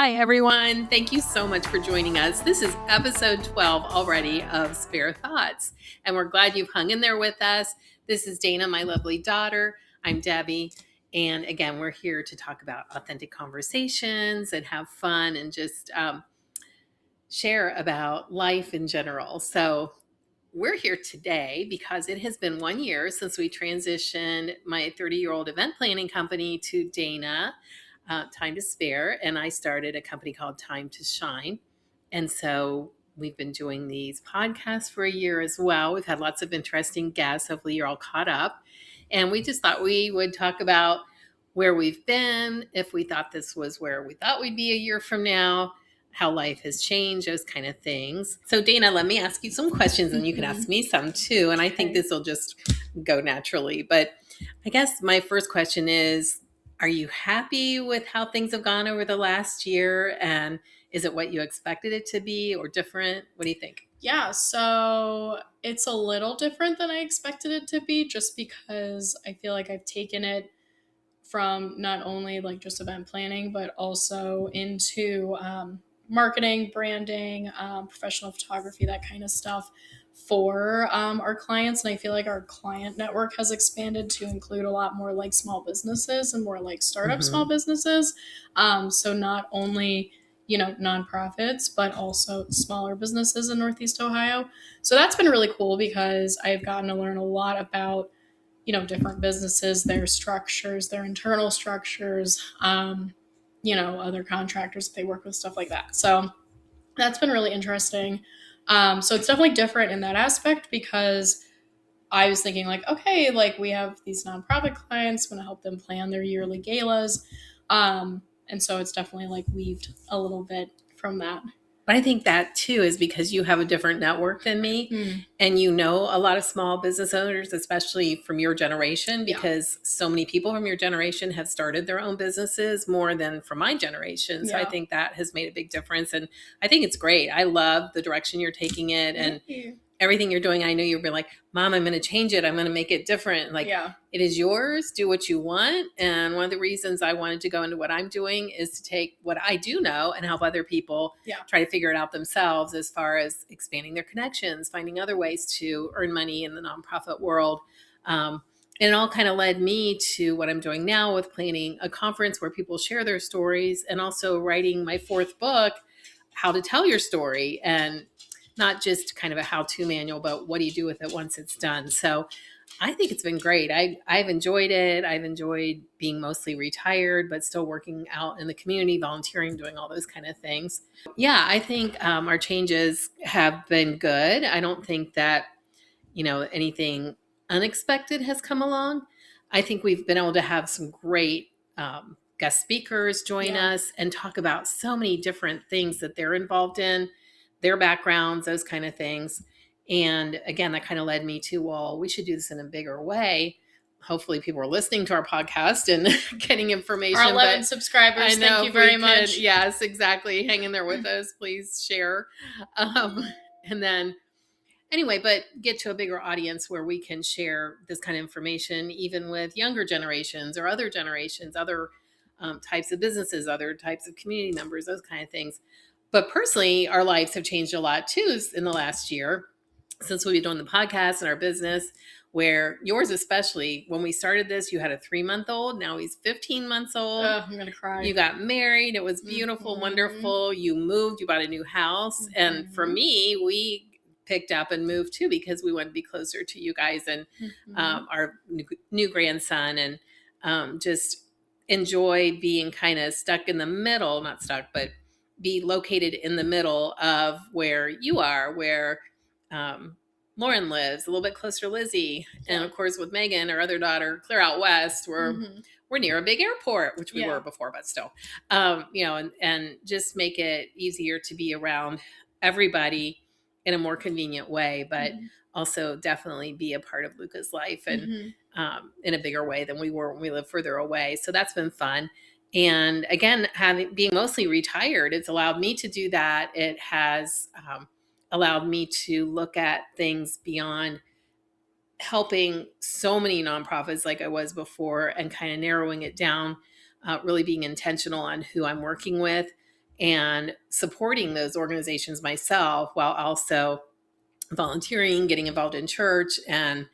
Hi, everyone. Thank you so much for joining us. This is episode 12 already of Spare Thoughts, and we're glad you've hung in there with us. This is Dana, my lovely daughter. I'm Debbie. And again, we're here to talk about authentic conversations and have fun and just share about life in general. So, we're here today because it has been 1 year since we transitioned my 30-year-old event planning company to Dana, Time to Spare, and I started a company called Time to Shine. And so we've been doing these podcasts for a year as well. We've had lots of interesting guests. Hopefully you're all caught up. And we just thought we would talk about where we've been, if we thought this was where we thought we'd be a year from now, how life has changed, those kind of things. So Dana, let me ask you some questions and you can ask me some too. And I think this will just go naturally. But I guess my first question is, are you happy with how things have gone over the last year? And is it what you expected it to be or different? What do you think? Yeah, so it's a little different than I expected it to be, just because I feel like I've taken it from not only like just event planning, but also into marketing, branding, professional photography, that kind of stuff for our clients. And I feel like our client network has expanded to include a lot more like small businesses and more like startup small businesses. So not only nonprofits, but also smaller businesses in Northeast Ohio. So that's been really cool because I've gotten to learn a lot about different businesses, their structures, their internal structures, other contractors that they work with, stuff like that. So that's been really interesting. So it's definitely different in that aspect because I was thinking like, okay, like we have these nonprofit clients, want to help them plan their yearly galas. And so it's definitely like weaved a little bit from that. But I think that too is because you have a different network than me and you know a lot of small business owners, especially from your generation, because so many people from your generation have started their own businesses more than from my generation. So I think that has made a big difference. And I think it's great. I love the direction you're taking it and everything you're doing. I know you've been like, Mom, I'm going to change it. I'm going to make it different. Like it is yours. Do what you want. And one of the reasons I wanted to go into what I'm doing is to take what I do know and help other people try to figure it out themselves as far as expanding their connections, finding other ways to earn money in the nonprofit world. And it all kind of led me to what I'm doing now with planning a conference where people share their stories and also writing my 4th book, How to Tell Your Story. And not just kind of a how-to manual, but what do you do with it once it's done? So I think it's been great. I've enjoyed it. I've enjoyed being mostly retired, but still working out in the community, volunteering, doing all those kind of things. Yeah, I think our changes have been good. I don't think that, anything unexpected has come along. I think we've been able to have some great guest speakers join us and talk about so many different things that they're involved in, their backgrounds, those kind of things. And again, that kind of led me to, well, we should do this in a bigger way. Hopefully people are listening to our podcast and getting information. Our 11 subscribers, thank you very much. Yes, exactly. Hang in there with us. Please share. And then anyway, but get to a bigger audience where we can share this kind of information, even with younger generations or other generations, other types of businesses, other types of community members, those kind of things. But personally, our lives have changed a lot too in the last year since we've been doing the podcast and our business, where yours especially, when we started this, you had a 3-month-old. Now he's 15 months old. I'm going to cry. You got married. It was beautiful, wonderful. You moved. You bought a new house. And for me, we picked up and moved too because we wanted to be closer to you guys and our new grandson and just enjoy being kind of stuck in the middle, not stuck, but be located in the middle of where you are, where Lauren lives, a little bit closer to Lizzie. And of course with Megan, our other daughter, clear out west, we're near a big airport, which we were before, but still, and just make it easier to be around everybody in a more convenient way, but also definitely be a part of Luca's life and in a bigger way than we were when we lived further away. So that's been fun. And again, being mostly retired, it's allowed me to do that. It has allowed me to look at things beyond helping so many nonprofits like I was before and kind of narrowing it down, really being intentional on who I'm working with and supporting those organizations myself while also volunteering, getting involved in church, and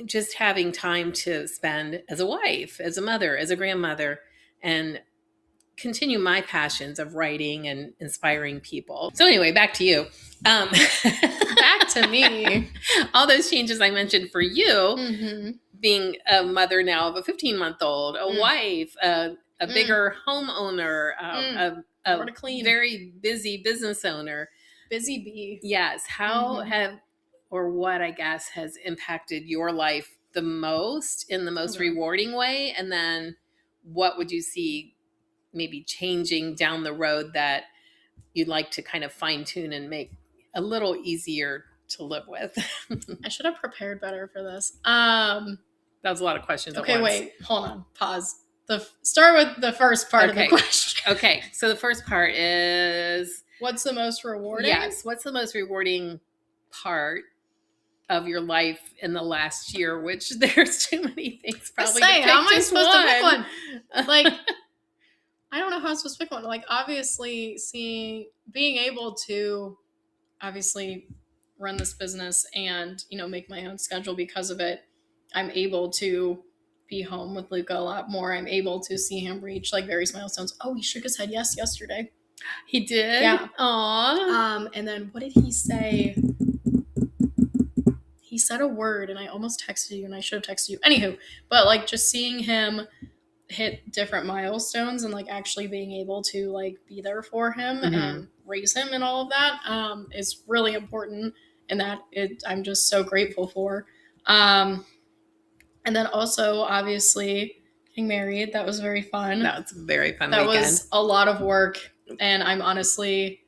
just having time to spend as a wife, as a mother, as a grandmother, and continue my passions of writing and inspiring people. So anyway, back to you. Back to me. All those changes I mentioned for you, being a mother now of a 15-month-old, a wife, a bigger homeowner, a very busy business owner. Busy bee. Yes. How have, or what I guess has impacted your life the most in the most rewarding way? And then what would you see maybe changing down the road that you'd like to kind of fine tune and make a little easier to live with? I should have prepared better for this. That was a lot of questions. Okay, wait, hold on, pause. Start with the first part of the question. Okay, so the first part is, what's the most rewarding? Yes, what's the most rewarding part of your life in the last year? Which there's too many things. Probably. How am I supposed to pick one? Like, I don't know how I'm supposed to pick one. Like, obviously, being able to obviously run this business and, make my own schedule because of it. I'm able to be home with Luca a lot more. I'm able to see him reach like various milestones. Oh, he shook his head yes yesterday. He did? Yeah. Aww. And then what did he say? He said a word and I almost texted you and I should have texted you. Anywho, but like just seeing him hit different milestones and like actually being able to like be there for him and raise him and all of that is really important, and that I'm just so grateful for. And then also obviously getting married, that was very fun. That was a very fun weekend. That was a lot of work, and I'm honestly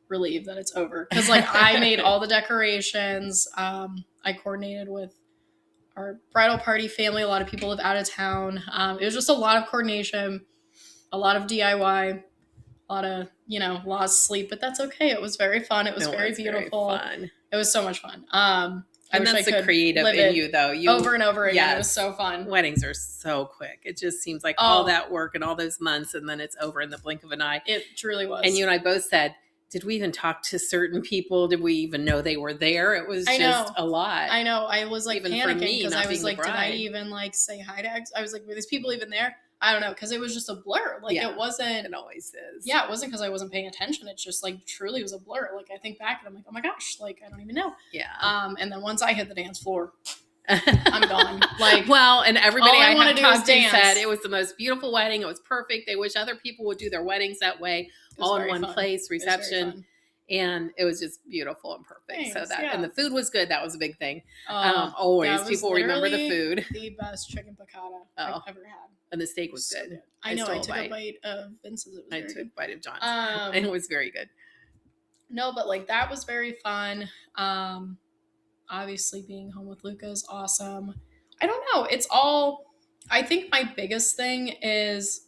relieved that it's over because like I made all the decorations. I coordinated with our bridal party family. A lot of people live out of town. It was just a lot of coordination, a lot of DIY, a lot of, lost sleep, but that's okay. It was very fun. It was very beautiful. Very fun. It was so much fun. And that's the creative in you, though. Over and over again. Yes. It was so fun. Weddings are so quick. It just seems like all that work and all those months, and then it's over in the blink of an eye. It truly was. And you and I both said, did we even talk to certain people? Did we even know they were there? It was just a lot. I know. I was like even panicking because I was like, did I even like say hi to I was like, were these people even there? I don't know, because it was just a blur. Like it wasn't. It always is. Yeah, it wasn't because I wasn't paying attention. It's just like truly was a blur. Like I think back and I'm like, oh my gosh, like I don't even know. Yeah. And then once I hit the dance floor, I'm gone. Like, well, and everybody I have talked to dance. said it was the most beautiful wedding. It was perfect. They wish other people would do their weddings that way, all in one place, reception. And it was just beautiful and perfect. Thanks, and the food was good. That was a big thing. Always people remember the food. The best chicken piccata I've ever had. And the steak was good. I know. I took a bite of Vince's. It was I took a bite of John's. And it was very good. No, but like that was very fun. Obviously being home with Luca is awesome. I don't know. It's all, I think my biggest thing is,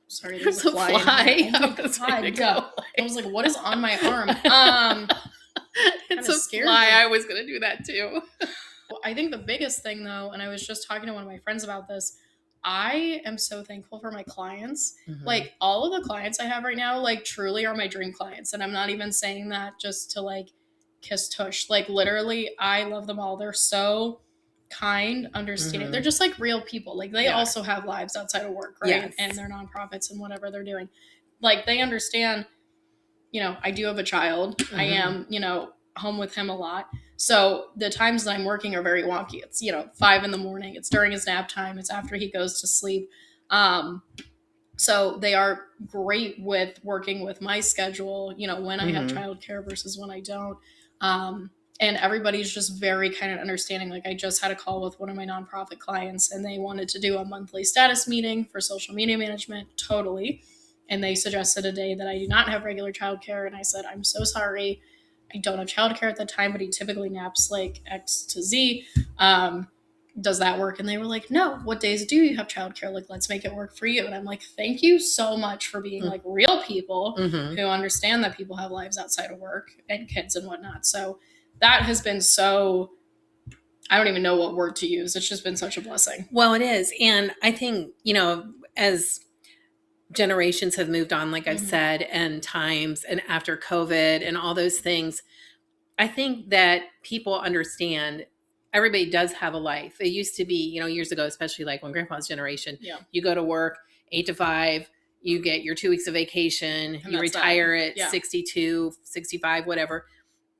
sorry, there's a fly. I was like, what is on my arm? It's a fly. I was going to do that too. Well, I think the biggest thing though, and I was just talking to one of my friends about this, I am so thankful for my clients. Like all of the clients I have right now, like truly are my dream clients. And I'm not even saying that just to like kiss tush. Like literally, I love them all. They're so kind, understanding. They're just like real people. Like they also have lives outside of work, right? Yes. And they're nonprofits and whatever they're doing. Like they understand, I do have a child. I am, home with him a lot. So the times that I'm working are very wonky. It's, 5 a.m. It's during his nap time. It's after he goes to sleep. So they are great with working with my schedule, when I have childcare versus when I don't. And everybody's just very kind of understanding. Like I just had a call with one of my nonprofit clients and they wanted to do a monthly status meeting for social media management. Totally. And they suggested a day that I do not have regular childcare. And I said, I'm so sorry. I don't have childcare at the time, but he typically naps like X to Z. Does that work? And they were like, no, what days do you have childcare? Like, let's make it work for you. And I'm like, thank you so much for being like real people who understand that people have lives outside of work and kids and whatnot. So that has been so, I don't even know what word to use. It's just been such a blessing. Well, it is. And I think, as generations have moved on, like I've said, and times, and after COVID and all those things, I think that people understand everybody does have a life. It used to be, years ago, especially like when grandpa's generation, you go to work 8 to 5, you get your 2 weeks of vacation, And you that's retire that. at 62, 65, whatever,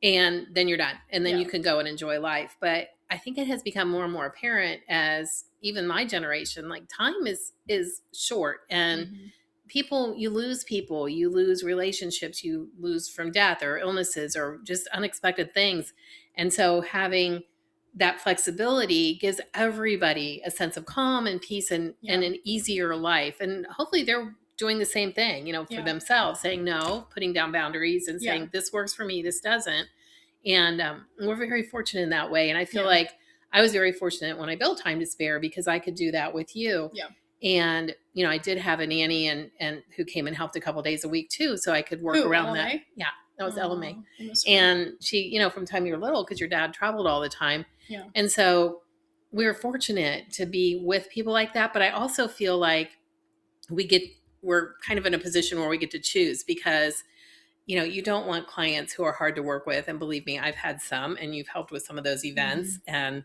and then you're done. And then Yeah. you can go and enjoy life. But I think it has become more and more apparent as even my generation, like time is short, and you lose relationships, you lose from death or illnesses or just unexpected things. And so having that flexibility gives everybody a sense of calm and peace, and an easier life. And hopefully they're doing the same thing, for themselves, saying no, putting down boundaries and saying, this works for me, this doesn't. And we're very fortunate in that way. And I feel like I was very fortunate when I built Time to Spare, because I could do that with you. Yeah. And, I did have a nanny and who came and helped a couple days a week too. So I could work around that. Yeah, that was LMA. And she, from the time you were little, because your dad traveled all the time. Yeah. And so we were fortunate to be with people like that. But I also feel like we're kind of in a position where we get to choose, because you don't want clients who are hard to work with. And believe me, I've had some, and you've helped with some of those events. And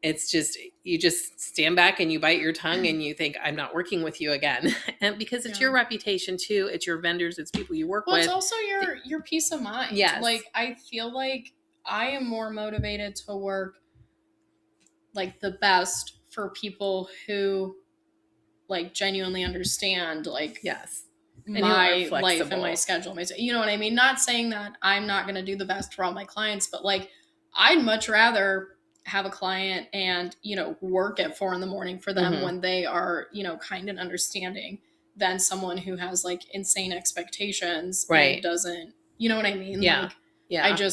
it's just, you just stand back and you bite your tongue and you think, I'm not working with you again. And because it's your reputation too. It's your vendors. It's people you work with. It's also your peace of mind. Yes. Like, I feel like I am more motivated to work like the best for people who like genuinely understand, like, my life and my schedule. You know what I mean? Not saying that I'm not going to do the best for all my clients, but like, I'd much rather have a client and, work at 4 a.m. for them when they are, kind and understanding, than someone who has like insane expectations and doesn't, you know what I mean? Yeah. Like, yeah.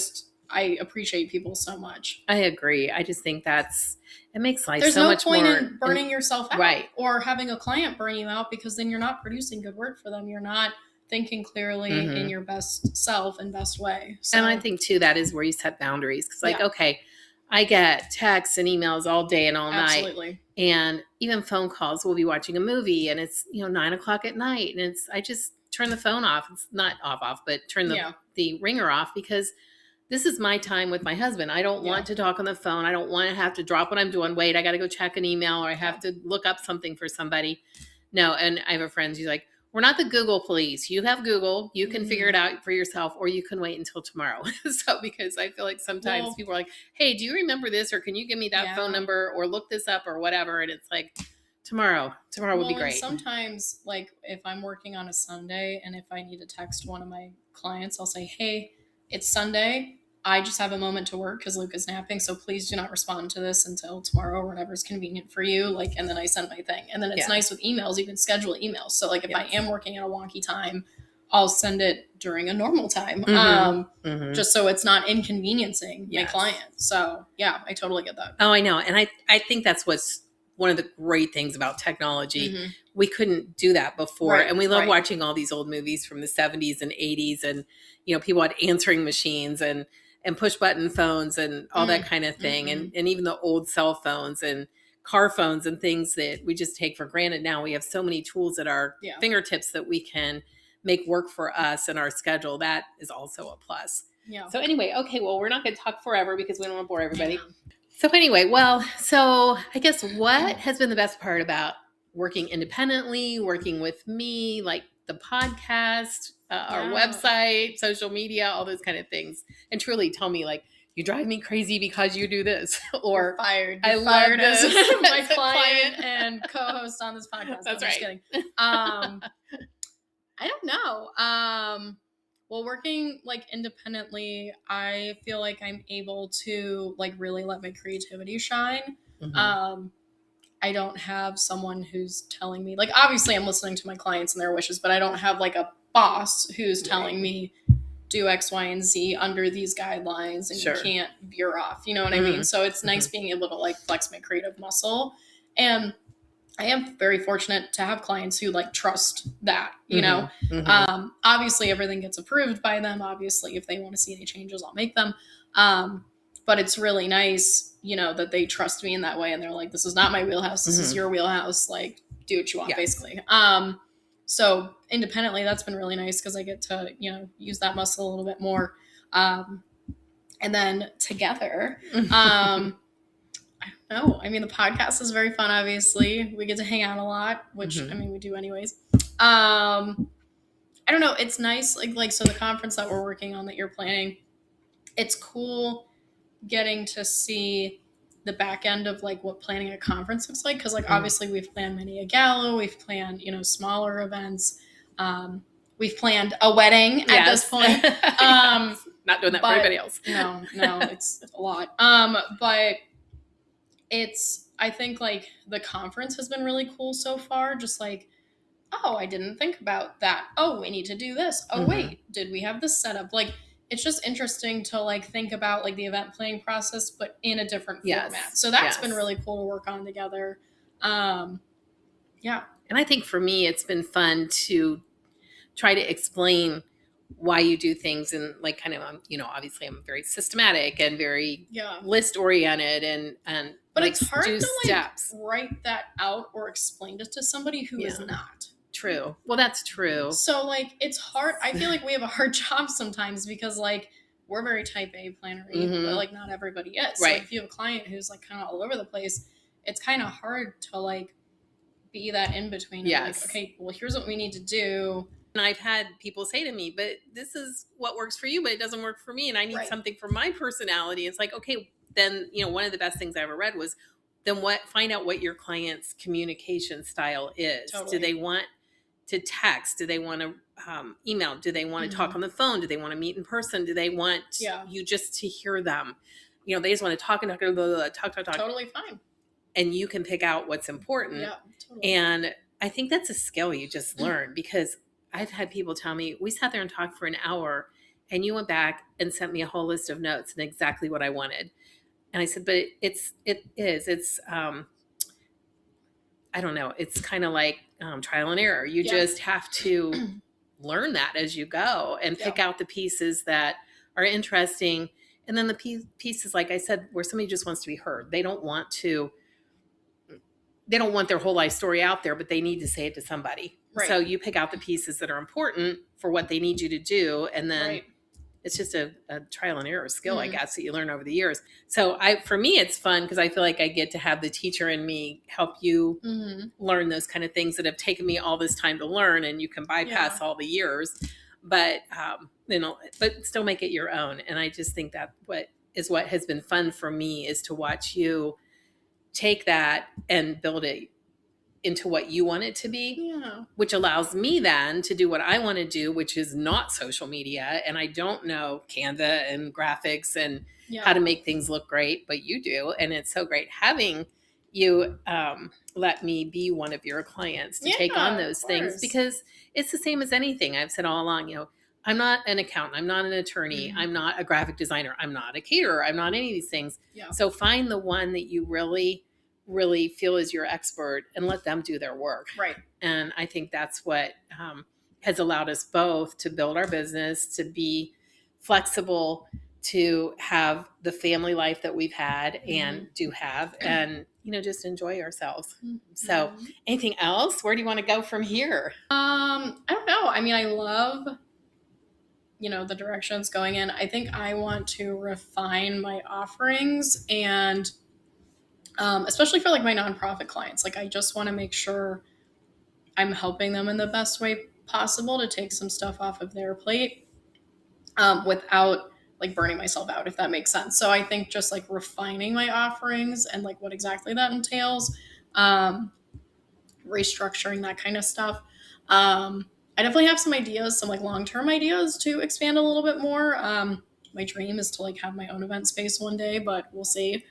I appreciate people so much. I agree. I just think it makes life There's so no much point more in burning yourself out, right, or having a client burn you out, because then you're not producing good work for them. You're not thinking clearly in your best self and best way. So, and I think too, that is where you set boundaries. Because like, okay, I get texts and emails all day and all night. And even phone calls. We'll be watching a movie and it's, 9:00 at night. And I just turn the phone off. It's not off, but turn the ringer off, because this is my time with my husband. I don't want to talk on the phone. I don't want to have to drop what I'm doing. Wait, I got to go check an email, or I have to look up something for somebody. No. And I have a friend who's like, we're not the Google police. You have Google. You can figure it out for yourself, or you can wait until tomorrow. So, because I feel like sometimes people are like, hey, do you remember this? Or can you give me that phone number, or look this up, or whatever? And it's like, tomorrow would be great. Sometimes, like, if I'm working on a Sunday and if I need to text one of my clients, I'll say, hey, it's Sunday. I just have a moment to work because Luke is napping, so please do not respond to this until tomorrow or whenever's convenient for you. Like, and then I send my thing. And then it's nice with emails. You can schedule emails. So like, if I am working at a wonky time, I'll send it during a normal time, just so it's not inconveniencing my client. So yeah, I totally get that. Oh, I know. And I think that's what's one of the great things about technology. We couldn't do that before. And we love watching all these old movies from the 70s and 80s. And, people had answering machines and push button phones and all that kind of thing. And even the old cell phones and car phones and things that we just take for granted. Now we have so many tools at our fingertips that we can make work for us and our schedule. That is also a plus. Yeah. So anyway, okay, well, we're not going to talk forever because we don't want to bore everybody. So anyway, so I guess what has been the best part about working independently, working with me, like the podcast, our website, social media, all those kind of things? And truly tell me, like, you drive me crazy because you do this, or fired. I fired as my client and co-host on this podcast. That's right. Just kidding. I don't know. Well, working like independently, I feel like I'm able to like really let my creativity shine. I don't have someone who's telling me, like, obviously I'm listening to my clients and their wishes, but I don't have like a boss who's telling me do X, Y, and Z under these guidelines and you can't veer off. You know what I mean? So it's nice being able to like flex my creative muscle. And I am very fortunate to have clients who like trust that, you know. Obviously everything gets approved by them. Obviously, if they want to see any changes, I'll make them. But it's really nice, you know, that they trust me in that way. And they're like, this is not my wheelhouse. This is your wheelhouse. Like, do what you want, basically. So independently, that's been really nice because I get to, use that muscle a little bit more. And then together, I don't know. I mean, the podcast is very fun, obviously. We get to hang out a lot, which, I mean, we do anyways. I don't know. It's nice. So the conference that we're working on that you're planning, it's cool getting to see the back end of like what planning a conference looks like. Cause like, obviously we've planned many a gala, we've planned, smaller events. We've planned a wedding at this point. Yes. Not doing that for everybody else. No, it's a lot. But I think like the conference has been really cool so far. Just like, oh, I didn't think about that. Oh, we need to do this. Oh, wait, did we have this set up? Like, it's just interesting to like think about like the event planning process, but in a different format. So that's been really cool to work on together. Yeah. And I think for me, it's been fun to try to explain why you do things, and like kind of, obviously I'm very systematic and very list oriented and but like it's hard do to steps. Like write that out or explain it to somebody who is not. True. Well, that's true. So like it's hard. I feel like we have a hard job sometimes because like we're very type A plannery, but like not everybody is. Right. So if you have a client who's like kind of all over the place, it's kind of hard to like be that in between. Yes. Like, okay, well, here's what we need to do. And I've had people say to me, but this is what works for you, but it doesn't work for me. And I need something for my personality. It's like, okay, then, one of the best things I ever read was then find out what your client's communication style is. Totally. Do they want to text? Do they want to email? Do they want to talk on the phone? Do they want to meet in person? Do they want you just to hear them? They just want to talk and talk. Totally fine. And you can pick out what's important. Yeah, totally. And I think that's a skill you just learn, because I've had people tell me, we sat there and talked for an hour and you went back and sent me a whole list of notes and exactly what I wanted. And I said, but it's I don't know. It's kind of like trial and error. You just have to learn that as you go and pick out the pieces that are interesting. And then the pieces, like I said, where somebody just wants to be heard. They don't want their whole life story out there, but they need to say it to somebody. Right. So you pick out the pieces that are important for what they need you to do. And then it's just a trial and error skill, I guess, that you learn over the years. So for me, it's fun because I feel like I get to have the teacher in me help you learn those kind of things that have taken me all this time to learn, and you can bypass all the years, but still make it your own. And I just think that what has been fun for me is to watch you take that and build it into what you want it to be, which allows me then to do what I want to do, which is not social media. And I don't know Canva and graphics and how to make things look great, but you do. And it's so great having you let me be one of your clients to take on those things, because it's the same as anything. I've said all along, I'm not an accountant. I'm not an attorney. I'm not a graphic designer. I'm not a caterer. I'm not any of these things. Yeah. So find the one that you really feel is your expert and let them do their work. Right. And I think that's what has allowed us both to build our business, to be flexible, to have the family life that we've had and do have, and, just enjoy ourselves. So anything else? Where do you want to go from here? I don't know. I mean, I love, the directions going in. I think I want to refine my offerings, and especially for like my nonprofit clients. Like I just want to make sure I'm helping them in the best way possible to take some stuff off of their plate without like burning myself out, if that makes sense. So I think just like refining my offerings and like what exactly that entails, restructuring that kind of stuff. I definitely have some ideas, some like long-term ideas to expand a little bit more. My dream is to like have my own event space one day, but we'll see.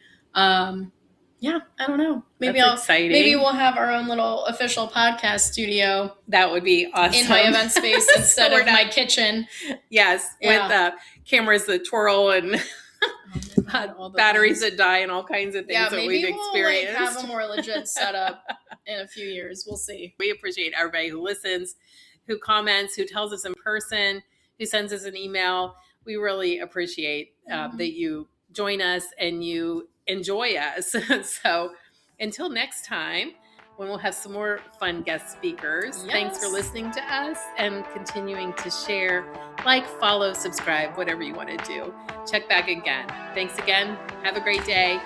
Yeah, I don't know. Maybe maybe we'll have our own little official podcast studio. That would be awesome. In my event space instead of my kitchen. Yes, with cameras that twirl and batteries that die and all kinds of things that we've experienced. Maybe we'll have a more legit setup in a few years. We'll see. We appreciate everybody who listens, who comments, who tells us in person, who sends us an email. We really appreciate that you join us and you enjoy us. So until next time, when we'll have some more fun guest speakers. Yes. Thanks for listening to us and continuing to share, like, follow, subscribe, whatever you want to do. Check back again. Thanks again. Have a great day.